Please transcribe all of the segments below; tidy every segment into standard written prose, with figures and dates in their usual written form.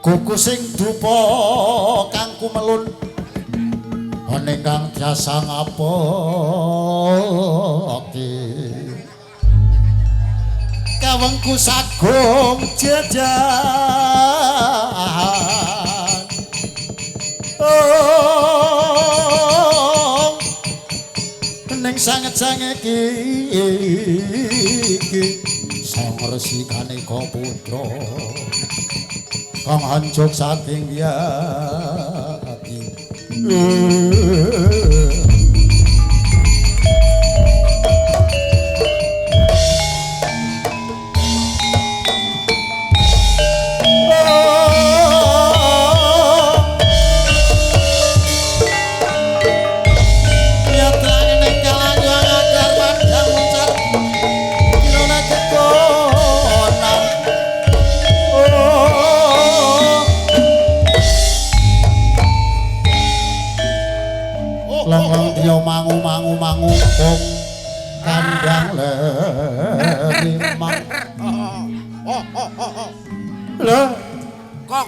Kuku sing dupa kang kumelun ana kang jasa ngapoke kawengku sagung jajan oh ning sanget-sanget iki sang resi Kaneka Putra kang hancur saking yati mangu-mangu kong kandang lemang lho kok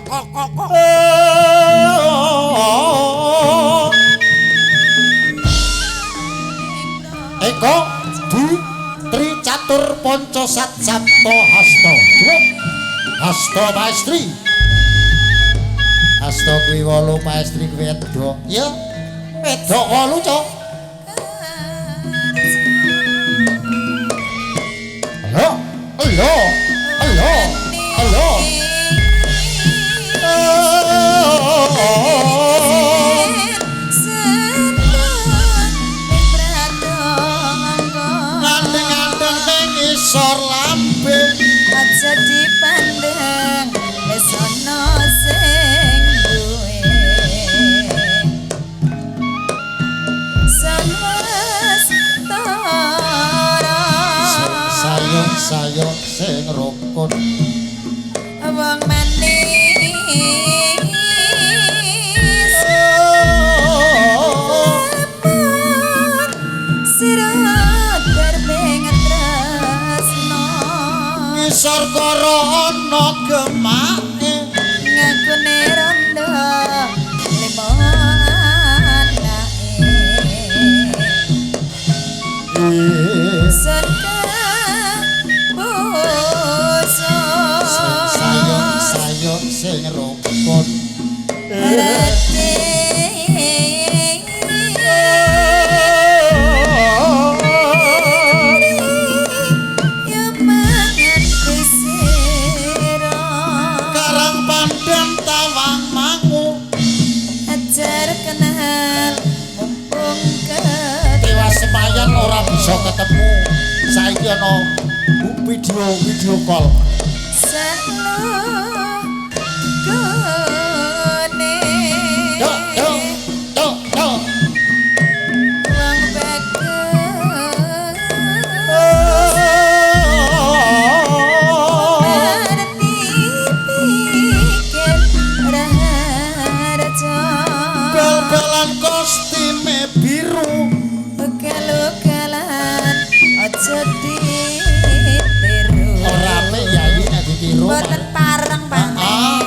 Eko di Tri Catur Ponco Sat Sabto Hasto Hasto Maestri Hasto kuwi 8 Maestri kuwi wedok ya wedok 8 cok Halo ngandeng-ngandeng ning isor lambe aja dipandang wis ana sing duwe sayong sing rukun wong manis sira darmeng tresno ngisor karo ana gemake ngakune rondo limo anake sayong sing rukun Karang Pandan Tawang Mangu ajar kenal mumpung Dewa Semayan ora bisa ketemu saiki ana video call kostime biru ugal-ugalan aja ditiru ora me yayi nek ditiru mboten pareng paneh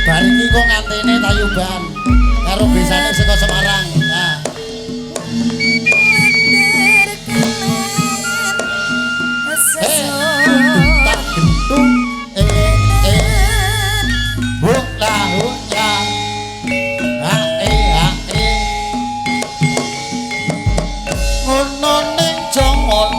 bariki kok ngantene Tayuban karo besane saka Semarang. Nah. Tak gentung ngono ning jongon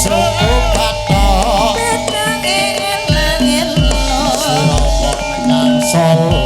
suku batok sira kok menyang Solo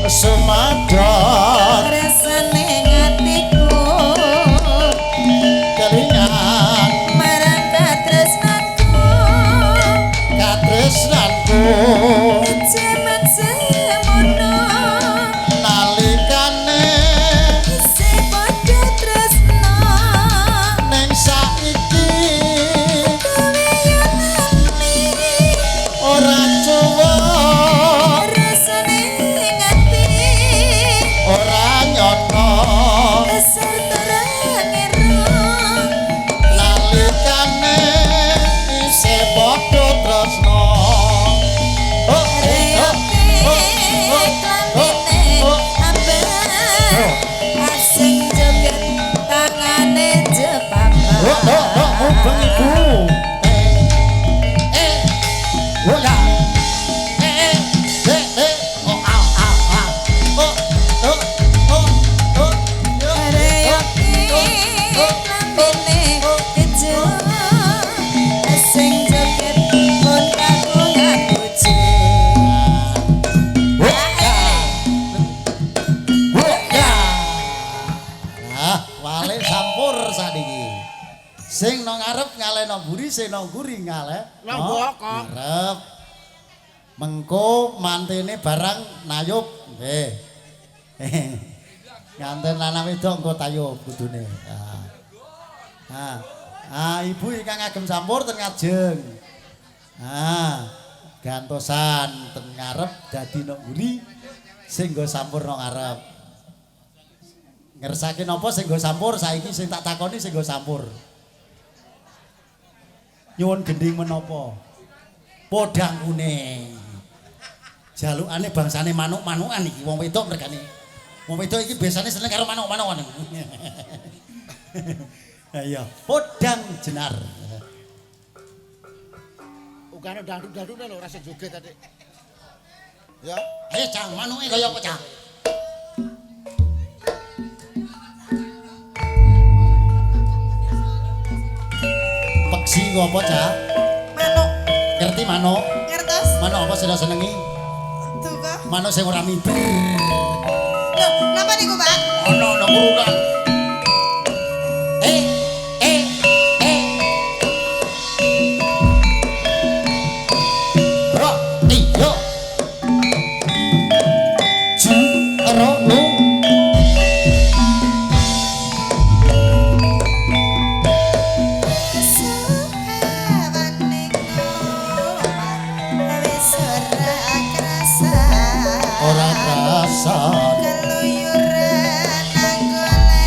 sumadar rasane ngatiku kelingan marang katresnanku jaman semono nalikane isih padha tresna ning saiki kowe yen lali ora cuwa rasane ngati ora nyono kesel terangero nalikane isih padha tresna asing joget tangane jepapa Bang Ibu. Oh ya. Oh au au au. Oh oh oh oh. reyoke lambene kejo asing joget pun kagungan bojo Wale sampur sakniki. Sing nang ngarep ngaleno mburi, sing nang mburi ngaleh. Nang bokong. Ngarep. Mengko mantene barang nayub. Nggih. Nganten lanang wedok engko tayub kudune. Ibu ingkang ngagem sampur ten ngajeng. Gantosan ten ngarep dadi nang mburi sing nggo sampur nang ngarep. Ngersake napa sing nggo sampur saiki sing tak takoni sing nggo sampur. Nyuwun gending menapa? Podang kuning. Jalukane bangsane manuk-manukan iki wong wedok mergane. Wong wedok iki biasane seneng karo manuk-manukan. Iya, podang jenar. Ukane dangdut-dangdut lho rasa joget tadi. Ya. Ayo Cang, manuke kaya apa Cang? Peksi ku apa Cak? manuk Ngerti manuk? ngertos Manuk apa sing senengi? tuh kok Manuk sing ora mimpi. lho napa niku Pak Ono kurukan. Eh. Ro, iyo. Ju, ro, lu. Ora krasa. keluyuran nang golek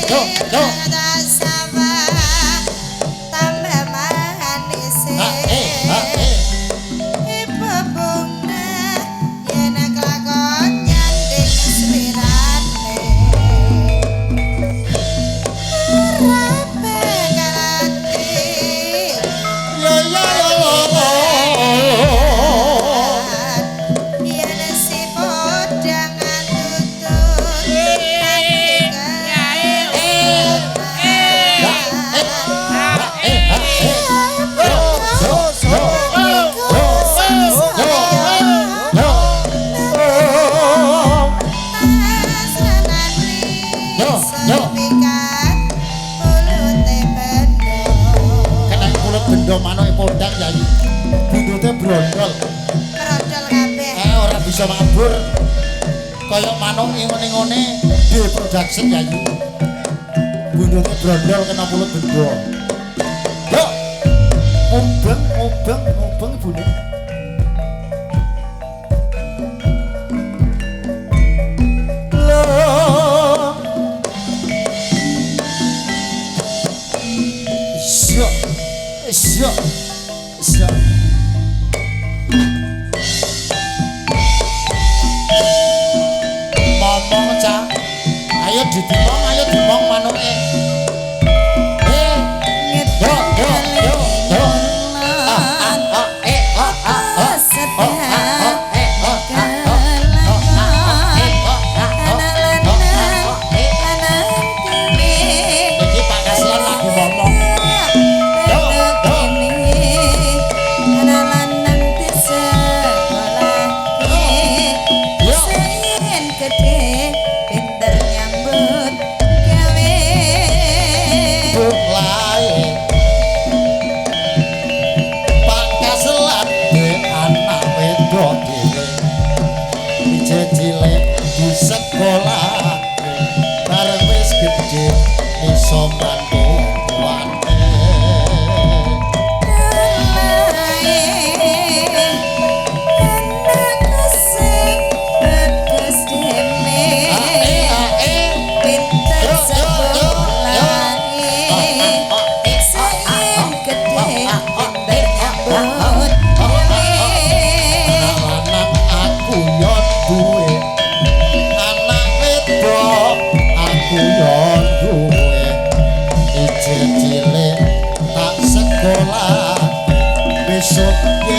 tambah manis ibu bunga yen kelakon nyanding slirane rape kalati yen si podangan tutut Kena kulit benda manoke podang ya. Bundute brondol. Ora bisa mabur. Kaya manuk ngene-ngene di production ya. Bundute brondol kena kulit benda. Yo. Mubeng ibune. Isya. Momong cah. Ayo dimong manuke. Iki Pak Kasihan lagi ngomong. Sekolah bareng wis gedhe iso bantu tuane besok